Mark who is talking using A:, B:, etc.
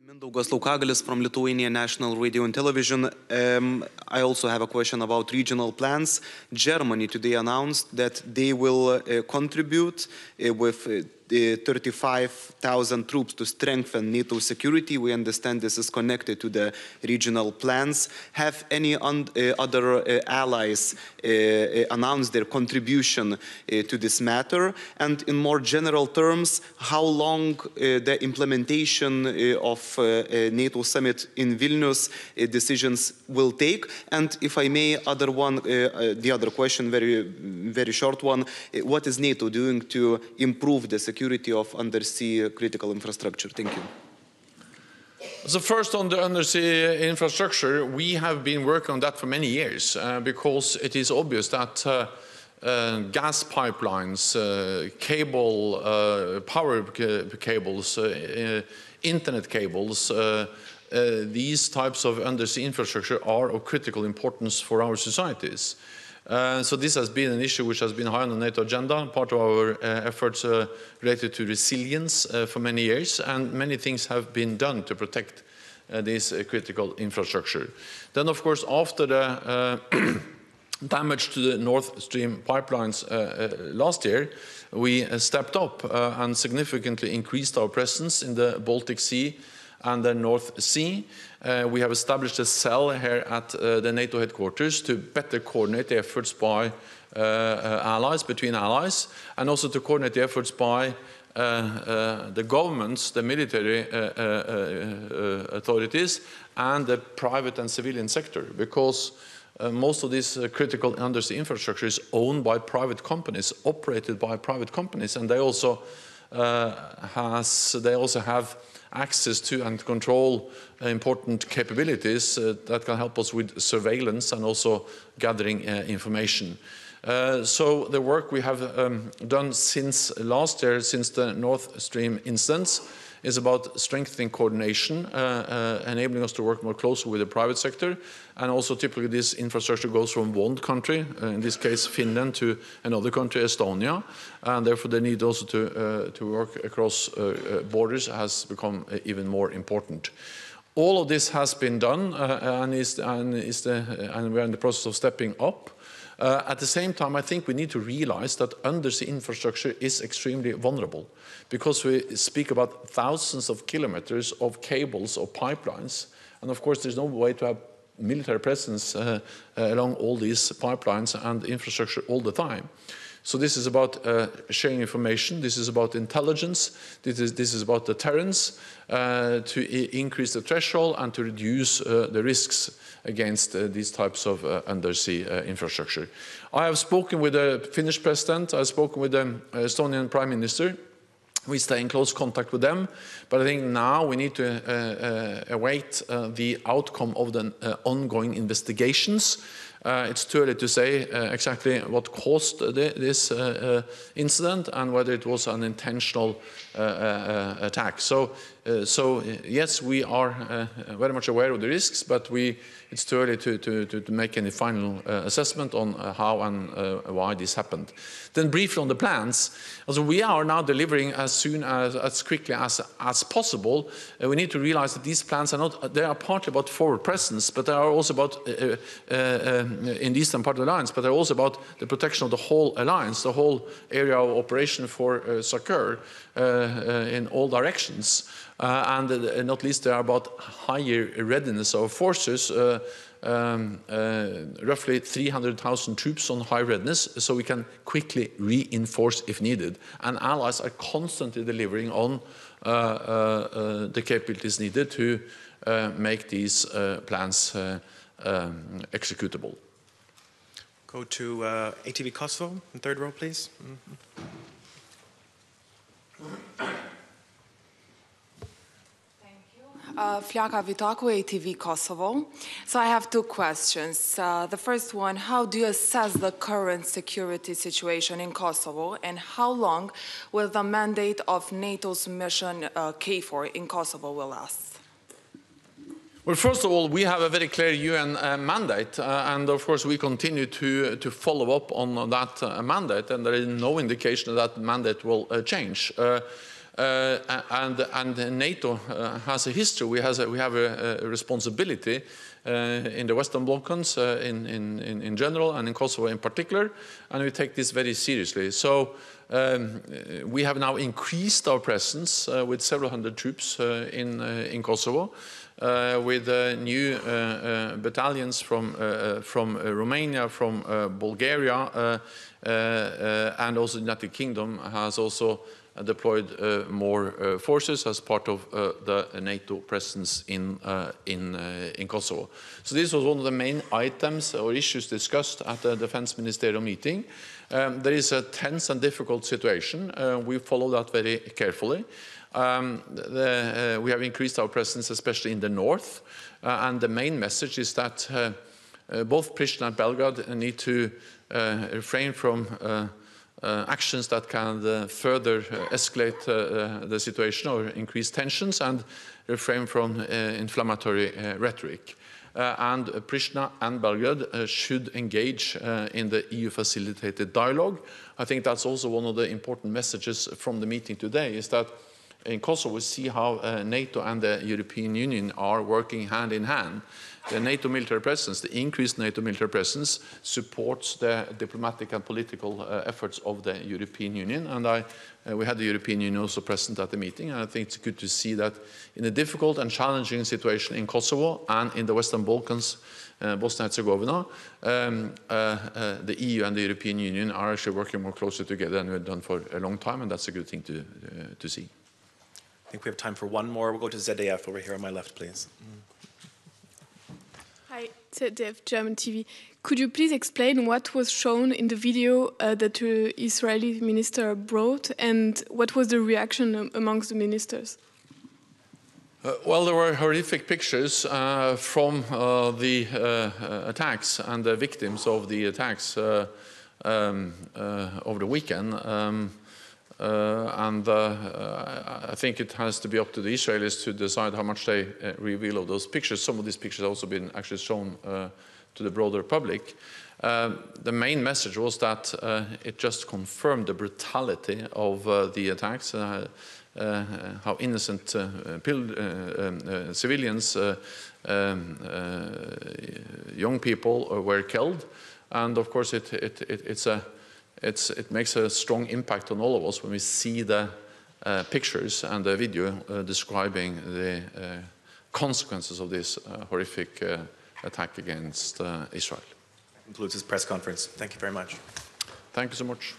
A: Mindaugas Laukagalis from Lithuania National Radio and Television. I also have a question about regional plans. Germany today announced that they will contribute with 35,000 troops to strengthen NATO security. We understand this is connected to the regional plans. Have any other allies announced their contribution to this matter? And in more general terms, how long the implementation of NATO summit in Vilnius decisions will take? And if I may, the other question, very short one, what is NATO doing to improve the security of undersea critical infrastructure? Thank you.
B: So first, on the undersea infrastructure, we have been working on that for many years because it is obvious that gas pipelines, power cables, internet cables, these types of undersea infrastructure are of critical importance for our societies. So this has been an issue which has been high on the NATO agenda, part of our efforts related to resilience for many years, and many things have been done to protect this critical infrastructure. Then, of course, after the damage to the Nord Stream pipelines last year, we stepped up and significantly increased our presence in the Baltic Sea and the North Sea. We have established a cell here at the NATO headquarters to better coordinate the efforts by between allies, and also to coordinate the efforts by the governments, the military authorities, and the private and civilian sector, because most of this critical undersea infrastructure is owned by private companies, operated by private companies, and they also have access to and control important capabilities that can help us with surveillance and also gathering information. So the work we have done since last year, since the Nord Stream incidents, is about strengthening coordination, enabling us to work more closely with the private sector, and also typically this infrastructure goes from one country, in this case Finland, to another country, Estonia, and therefore the need also to work across borders has become even more important. All of this has been done, and we're in the process of stepping up. At the same time, I think we need to realize that undersea infrastructure is extremely vulnerable, because we speak about thousands of kilometers of cables or pipelines, and of course there's no way to have military presence along all these pipelines and infrastructure all the time. So this is about sharing information, this is about intelligence, this is about deterrence, to increase the threshold and to reduce the risks against these types of undersea infrastructure. I have spoken with the Finnish president, I have spoken with the Estonian Prime Minister. We stay in close contact with them, but I think now we need to await the outcome of the ongoing investigations. It's too early to say exactly what caused this incident and whether it was an intentional attack. So yes, we are very much aware of the risks, but it's too early to make any final assessment on how and why this happened. Then briefly on the plans, also we are now delivering as quickly as possible. We need to realize that these plans they are partly about forward presence, but they are also about in the eastern part of the alliance, but they're also about the protection of the whole alliance, the whole area of operation for SACEUR in all directions. And not least, they are about higher readiness of forces, roughly 300,000 troops on high readiness, so we can quickly reinforce if needed. And allies are constantly delivering on the capabilities needed to make these plans executable.
C: Go to ATV Kosovo, in third row, please.
D: Flaka Vitaku, ATV Kosovo. So I have two questions. The first one, how do you assess the current security situation in Kosovo, and how long will the mandate of NATO's mission KFOR in Kosovo will last?
B: Well, first of all, we have a very clear UN mandate, and of course we continue to follow up on that mandate, and there is no indication that mandate will change. And NATO has a history. We have a responsibility in the Western Balkans in general and in Kosovo in particular, and we take this very seriously. So we have now increased our presence with several hundred troops in Kosovo, with new battalions from Romania, from Bulgaria, and also the United Kingdom has also deployed more forces as part of the NATO presence in Kosovo. So this was one of the main items or issues discussed at the Defense Ministerial meeting. There is a tense and difficult situation. We follow that very carefully. We have increased our presence, especially in the north, and the main message is that both Pristina and Belgrade need to refrain from actions that can further escalate the situation or increase tensions, and refrain from inflammatory rhetoric. And Pristina and Belgrade should engage in the EU-facilitated dialogue. I think that's also one of the important messages from the meeting today, is that in Kosovo we see how NATO and the European Union are working hand in hand. The NATO military presence, the increased NATO military presence, supports the diplomatic and political efforts of the European Union. And we had the European Union also present at the meeting. And I think it's good to see that in a difficult and challenging situation in Kosovo and in the Western Balkans, Bosnia-Herzegovina, the EU and the European Union are actually working more closely together than we've done for a long time, and that's a good thing to see.
C: I think we have time for one more. We'll go to ZDF over here on my left, please.
E: Hi, ZDF, German TV. Could you please explain what was shown in the video that the Israeli minister brought, and what was the reaction amongst the ministers?
B: Well, there were horrific pictures from the attacks and the victims of the attacks over the weekend. I think it has to be up to the Israelis to decide how much they reveal of those pictures. Some of these pictures have also been actually shown to the broader public. The main message was that it just confirmed the brutality of the attacks, how innocent civilians, young people were killed, and of course it makes a strong impact on all of us when we see the pictures and the video describing the consequences of this horrific attack against Israel.
C: That concludes this press conference. Thank you very much.
B: Thank you so much.